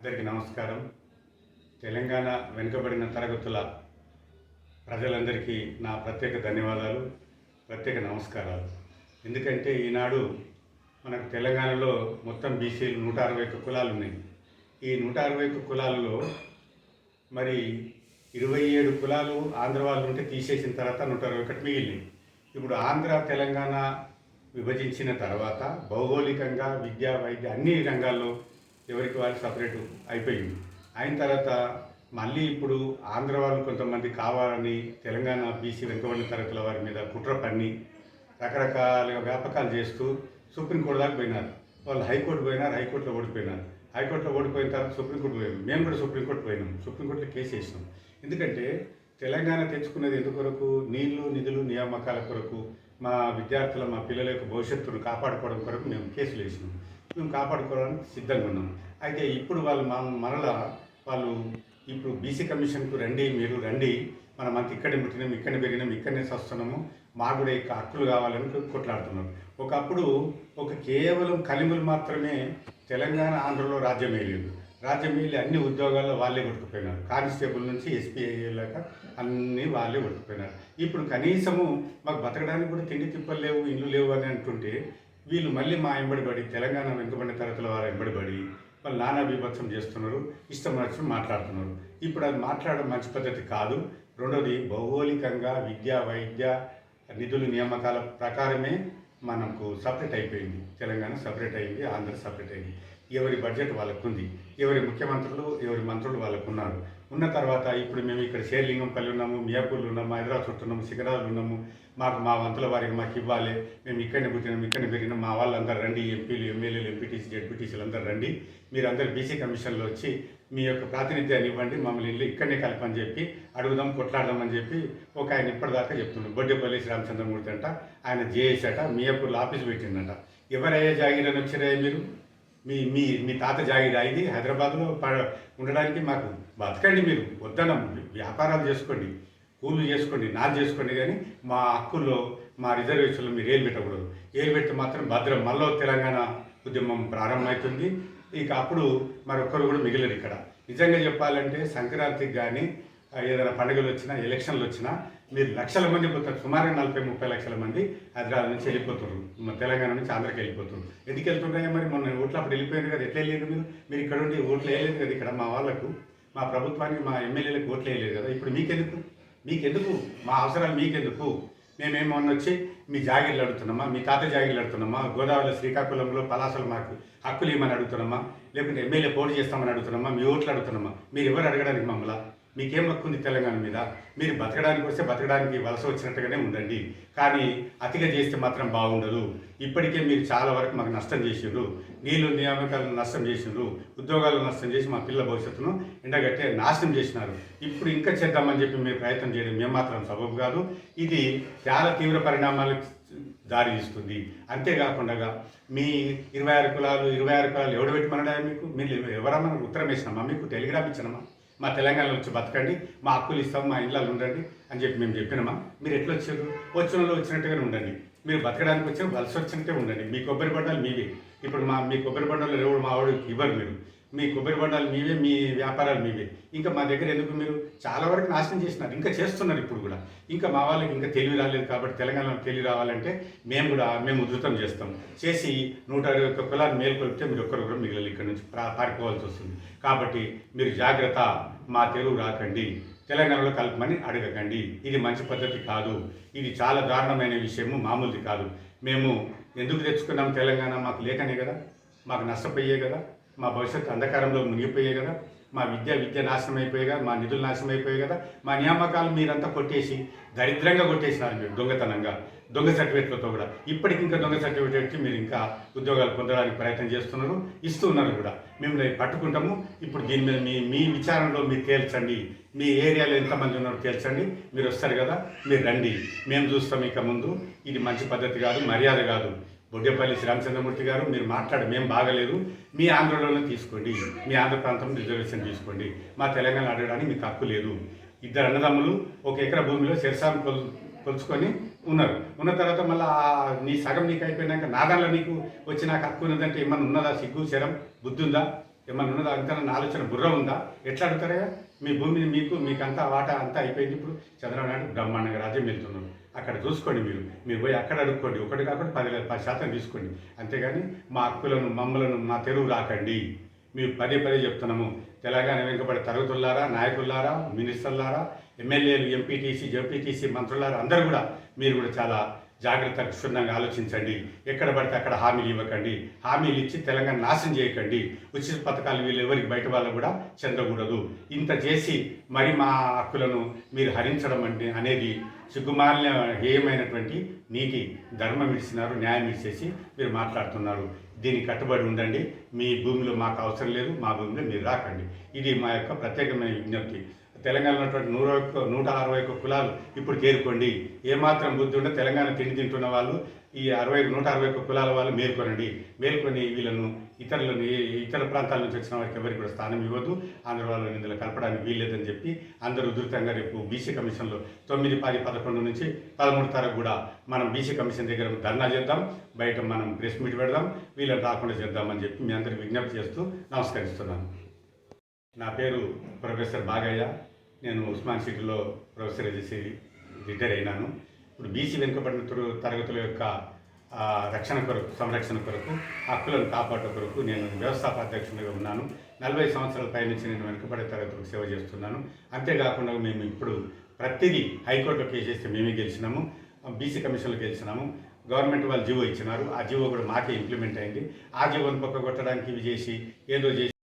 అందరికీ నమస్కారం. తెలంగాణ వెనుకబడిన తరగతుల ప్రజలందరికీ నా ప్రత్యేక ధన్యవాదాలు, ప్రత్యేక నమస్కారాలు. ఎందుకంటే ఈనాడు మనకు తెలంగాణలో మొత్తం బీసీలు 161 కులాలు ఉన్నాయి. ఈ 161 కులాలలో మరి 27 కులాలు ఆంధ్ర వాళ్ళు ఉంటే తీసేసిన తర్వాత 161 మిగిలినాయి. ఇప్పుడు ఆంధ్ర తెలంగాణ విభజించిన తర్వాత భౌగోళికంగా విద్యా వైద్య అన్ని రంగాల్లో ఎవరికి వాళ్ళు సపరేటు అయిపోయింది. అయిన తర్వాత మళ్ళీ ఇప్పుడు ఆంధ్ర వాళ్ళు కొంతమంది కావాలని తెలంగాణ బీసీ వెనుకబడిన తరగతుల వారి మీద కుట్ర పన్ని రకరకాలుగా వ్యాపకాలు చేస్తూ సుప్రీంకోర్టు దాకా పోయినారు. వాళ్ళు హైకోర్టు పోయినారు, హైకోర్టులో ఓడిపోయినారు. హైకోర్టులో ఓడిపోయిన తర్వాత సుప్రీంకోర్టు పోయాం. మేము కూడా సుప్రీంకోర్టు పోయినాం, సుప్రీంకోర్టులో కేసు వేసినాం. ఎందుకంటే తెలంగాణ తెచ్చుకున్నది ఎందుకొరకు? నీళ్లు, నిధులు, నియామకాల కొరకు, మా విద్యార్థుల మా పిల్లల యొక్క భవిష్యత్తును కాపాడుకోవడం కొరకు మేము కేసులు వేసినాం. మేము కాపాడుకోవడానికి సిద్ధంగా ఉన్నాం. అయితే ఇప్పుడు వాళ్ళు మరలా వాళ్ళు ఇప్పుడు బీసీ కమిషన్కు రండి, మీరు రండి, మనం అంత ఇక్కడే పుట్టినాం, ఇక్కడనే పెరిగినాం, ఇక్కడనే వస్తున్నాము, మాకు కూడా ఇక హక్కులు కావాలని కొట్లాడుతున్నారు. ఒకప్పుడు కేవలం కలిములు మాత్రమే తెలంగాణ ఆంధ్రలో రాజ్యం వేయలేదు. రాజ్యం వేలి అన్ని ఉద్యోగాల్లో వాళ్ళే కొట్టుకుపోయినారు. కానిస్టేబుల్ నుంచి ఎస్పీ అయ్యేలాగా అన్నీ వాళ్ళే కొట్టుకుపోయినారు. ఇప్పుడు కనీసము మాకు బతకడానికి కూడా తిండి తిప్పలు లేవు, ఇల్లు లేవు అని అంటుంటే వీళ్ళు మళ్ళీ మా వెంబడిపడి తెలంగాణ వెనుకబడిన తరగతుల వారు వెంబడిపడి వాళ్ళు నానా బీభత్సం చేస్తున్నారు, ఇష్టం వచ్చిన మాట్లాడుతున్నారు. ఇప్పుడు అది మాట్లాడడం మంచి పద్ధతి కాదు. రెండోది, భౌగోళికంగా విద్యా వైద్య నిధులు నియామకాల ప్రకారమే మనకు సపరేట్ అయిపోయింది. తెలంగాణ సపరేట్ అయింది, ఆంధ్ర సపరేట్ అయింది. ఎవరి బడ్జెట్ వాళ్ళకు ఉంది, ఎవరి ముఖ్యమంత్రులు ఎవరి మంత్రులు వాళ్ళకు ఉన్నారు. ఉన్న తర్వాత ఇప్పుడు మేము ఇక్కడ షేర్లింగంపల్లి ఉన్నాము, మియాపూర్లు ఉన్నాము, హైదరాబాద్ చుట్టున్నాము, సికింద్రాబాద్ ఉన్నాము, మాకు మా వంతుల వారికి మాకు ఇవ్వాలి, మేము ఇక్కడనే పుట్టినాం, ఇక్కడనే పెరిగినాం, మా వాళ్ళందరూ రండి, ఎంపీలు ఎమ్మెల్యేలు ఎంపీటీసీ జెడ్పీటీసీలు అందరూ రండి, మీరందరూ బీసీ కమిషన్లో వచ్చి మీ యొక్క ప్రాతినిధ్యాన్ని ఇవ్వండి, మమ్మల్ని ఇల్లు ఇక్కడనే కలపని చెప్పి అడుగుదాం, కొట్లాడదామని చెప్పి ఒక ఆయన ఇప్పటిదాకా చెప్తున్నాడు. బొడ్డేపల్లి శ్రీరామచంద్రమూర్తి అంట, ఆయన జేఏసీ అట, మియాపూర్లో ఆఫీస్ పెట్టిండట. ఎవరయ్యా జాగిరని వచ్చారా మీరు? మీ మీ మీ తాత జాగిరా ఇది? హైదరాబాద్లో ఉండడానికి మాకు బతకండి, మీరు వద్దనం, వ్యాపారాలు చేసుకోండి, కూలు చేసుకోండి, నాది చేసుకోండి, కానీ మా హక్కుల్లో మా రిజర్వేషన్లో మీరు ఏలు పెట్టకూడదు. ఏలు పెడితే మాత్రం భద్రం మళ్ళీ తెలంగాణ ఉద్యమం ప్రారంభమవుతుంది. ఇక అప్పుడు మరొక్కరు కూడా మిగిలిరు. ఇక్కడ నిజంగా చెప్పాలంటే సంక్రాంతికి కానీ ఏదైనా పండుగలు వచ్చినా, ఎలక్షన్లు వచ్చినా మీరు లక్షల మంది పోతారు. సుమారుగా 40-30 లక్షల మంది హైదరాబాద్ నుంచి వెళ్ళిపోతున్నారు, తెలంగాణ నుంచి ఆంధ్రకి వెళ్ళిపోతున్నారు. ఎందుకు వెళ్తున్నాయో మరి? మొన్న ఓట్లు అప్పుడు వెళ్ళిపోయారు కదా, ఎట్లా వెళ్ళారు మీరు? మీరు ఇక్కడ ఉండి ఓట్లు వేయలేదు కదా, ఇక్కడ మా వాళ్ళకు, మా ప్రభుత్వానికి, మా ఎమ్మెల్యేలకు ఓట్లు వేయలేదు కదా. ఇప్పుడు మీకెందుకు మా అవసరాలు మీకెందుకు? మేమేమన్నా వచ్చి మీ జాగిర్లు అడుగుతున్నామా, మీ తాత జాగిర్లు అడుగుతున్నామా, గోదావరిలో శ్రీకాకుళంలో పలాసలు మాకు హక్కులు ఇవ్వమని అడుగుతున్నామా, లేకుంటే ఎమ్మెల్యే పోటీ చేస్తామని అడుగుతున్నామా, మీ ఓట్లు అడుగుతున్నామా? మీరు ఎవరు అడగడానికి మమ్మల్ని? మీకేం హక్కు ఉంది తెలంగాణ మీద? మీరు బతకడానికి వస్తే బతకడానికి వలస వచ్చినట్టుగానే ఉండండి, కానీ అతిగా చేస్తే మాత్రం బాగుండదు. ఇప్పటికే మీరు చాలా వరకు మాకు నష్టం చేసిండ్రు, నీళ్ళు నియామకాలను నష్టం చేసిండ్రు, ఉద్యోగాలను నష్టం చేసి మా పిల్లల భవిష్యత్తును ఎండగట్టే నాశనం చేసినారు. ఇప్పుడు ఇంకా చేద్దామని చెప్పి మీరు ప్రయత్నం చేయడం మేము మాత్రం సబబు కాదు. ఇది చాలా తీవ్ర పరిణామాలకు దారి తీస్తుంది. అంతేకాకుండా మీ 26 కులాలు ఎవడు పెట్టమన్నాడా మీకు? మీరు ఎవరన్నా ఉత్తరం వేసినామా? మీకు టెలిగ్రామ్ ఇచ్చినామా? మా తెలంగాణలో వచ్చి బతకండి, మా హక్కులు ఇస్తాం, మా ఇళ్ళలో ఉండండి అని చెప్పి మేము చెప్పినామా? మీరు ఎట్లా వచ్చారు? వచ్చిన వాళ్ళు వచ్చినట్టుగానే ఉండండి. మీరు బతకడానికి వచ్చారు, వలస వచ్చినట్టే ఉండండి. మీ కొబ్బరి బండాలు మీవే. ఇప్పుడు మీ కొబ్బరి బండాలు ఎవరు మా వాడు ఇవ్వరు. మీరు మీ కొబ్బరి బండాలు మీవే, మీ వ్యాపారాలు మీవే. ఇంకా మా దగ్గర ఎందుకు? మీరు చాలా వరకు నాశనం చేసినారు, ఇంకా చేస్తున్నారు ఇప్పుడు కూడా. ఇంకా మా వాళ్ళకి ఇంకా తెలివి రాలేదు కాబట్టి తెలంగాణలో తెలివి రావాలంటే మేము ఉధృతం చేస్తాం. చేసి 161 కులాన్ని మేల్కొల్పితే మీరు ఒక్కరు కూడా మిగిలిన ఇక్కడ నుంచి పారిపోవాల్సి వస్తుంది. కాబట్టి మీరు జాగ్రత్త, మా తెలుగు రాకండి, తెలంగాణలో కలపమని అడగకండి. ఇది మంచి పద్ధతి కాదు. ఇది చాలా దారుణమైన విషయము, మామూలుది కాదు. మేము ఎందుకు తెచ్చుకున్నాం తెలంగాణ? మాకు లేకనే కదా, మాకు నష్టపోయే కదా, మా భవిష్యత్తు అంధకారంలో మునిగిపోయే కదా, మా విద్య నాశనం అయిపోయాయి కదా, మా నిధులు నాశనం అయిపోయాయి కదా, మా నియామకాలు మీరంతా కొట్టేసి దరిద్రంగా కొట్టేసినారు మీరు, దొంగతనంగా, దొంగ సర్టిఫికేట్లతో కూడా. ఇప్పటికి ఇంకా దొంగ సర్టిఫికేట్కి మీరు ఇంకా ఉద్యోగాలు పొందడానికి ప్రయత్నం చేస్తున్నారు, ఇస్తున్నారు కూడా. మేము పట్టుకుంటాము. ఇప్పుడు దీని మీద మీ విచారణలో మీరు తేల్చండి, మీ ఏరియాలో ఎంతమంది ఉన్నారో తేల్చండి. మీరు వస్తారు కదా, మీరు రండి, మేము చూస్తాం. ఇక ముందు ఇది మంచి పద్ధతి కాదు, మర్యాద కాదు. బొడ్డేపల్లి శ్రీరామచంద్రమూర్తి గారు, మీరు మేము బాగలేదు, మీ ఆంధ్రలోనే తీసుకోండి, మీ ఆంధ్ర ప్రాంతంలో రిజర్వేషన్ తీసుకోండి, మా తెలంగాణ అడగడానికి మీకు హక్కు లేదు. 2 అన్నదమ్ములు 1 ఎకరా భూమిలో శిరసాను కొలుచుకొని ఉన్నారు. ఉన్న తర్వాత మళ్ళీ నీ సగం నీకు అయిపోయినాక నా దానిలో నీకు వచ్చి నాకు హక్కు ఉన్నదంటే ఏమన్నా ఉన్నదా? సిగ్గు శరం బుద్ధి ఉందా? ఏమన్నా ఉన్నదా? అంతా ఆలోచన బుర్ర ఉందా? ఎట్లా అడుగుతారా? మీ భూమిని మీకంతా వాటా అంతా అయిపోయింది. ఇప్పుడు చంద్రబాబు నాయుడు బ్రహ్మాండంగా రాజ్యం వెళ్తున్నారు. అక్కడ చూసుకోండి, మీరు పోయి అక్కడ అడుక్కోండి. ఒకటి కాకుండా 10% తీసుకోండి. అంతేగాని మా హక్కులను మమ్మలను మా తెరువు రాకండి. మేము పదే చెప్తున్నాము. తెలంగాణ వెనుకబడే తరగతులారా, నాయకులారా, మినిస్టర్లారా, ఎమ్మెల్యేలు, ఎంపీటీసీ, జెడ్పీటీసీ మంత్రులారా అందరూ కూడా మీరు కూడా చాలా జాగ్రత్తగా క్షుణ్ణంగా ఆలోచించండి. ఎక్కడ పడితే అక్కడ హామీలు ఇవ్వకండి. హామీలు ఇచ్చి తెలంగాణ నాశనం చేయకండి. ఉచిత పథకాలు వీళ్ళు ఎవరికి బయట వాళ్ళు కూడా చెందకూడదు. ఇంత చేసి మరి మా హక్కులను మీరు హరించడం అనేది సిగ్గుమాలిన హేయమైనటువంటి నీతి. ధర్మం ఇచ్చినారు, న్యాయం ఇచ్చేసి మీరు మాట్లాడుతున్నారు. దీనికి కట్టుబడి ఉండండి. మీ భూమిలో మాకు అవసరం లేదు, మా భూమిలో మీరు రాకండి. ఇది మా యొక్క ప్రత్యేకమైన విజ్ఞప్తి. తెలంగాణలో ఉన్నటువంటి 161 కులాలు ఇప్పుడు చేరుకోండి. ఏమాత్రం బుద్ధి ఉంటే తెలంగాణ తిండి తింటున్న వాళ్ళు ఈ 161 కులాల వాళ్ళు మేల్కొని వీళ్ళను ఇతర ప్రాంతాల నుంచి వచ్చిన వారికి ఎవరికి కూడా స్థానం ఇవ్వదు. ఆంధ్ర వాళ్ళని ఇందులో కలపడానికి వీల్లేదని చెప్పి అందరూ ఉధృతంగా రేపు బీసీ కమిషన్లో 9, 10, 11 నుంచి 13 తారీఖు కూడా మనం బీసీ కమిషన్ దగ్గర ధర్నా చేద్దాం. బయట మనం ప్రెస్ మీట్ పెడదాం. వీళ్ళని రాకుండా చేద్దామని చెప్పి మీ అందరికి విజ్ఞప్తి చేస్తూ నమస్కరిస్తున్నాను. నా పేరు ప్రొఫెసర్ బాగయ్య. నేను ఉస్మాన్ సిటీలో ప్రొఫెసర్ చేసి రిటైర్ అయినాను. ఇప్పుడు బీసీ వెనుకబడిన తరగతుల యొక్క సంరక్షణ కొరకు, హక్కులను కాపాడే కొరకు నేను వ్యవస్థాపాధ్యక్షునిగా ఉన్నాను. 40 సంవత్సరాల పై నుంచి నేను వెనుకబడే తరగతులకు సేవ చేస్తున్నాను. అంతేకాకుండా మేము ఇప్పుడు ప్రతిదీ హైకోర్టులో కేసు చేస్తే మేమే గెలిచినాము, బీసీ కమిషన్లో గెలిచినాము. గవర్నమెంట్ వాళ్ళు జీవో ఇచ్చినారు. ఆ జీవో కూడా మాకే ఇంప్లిమెంట్ అయింది. ఆ జీవోని పక్క కొట్టడానికి ఇవి చేసి ఏదో చేసి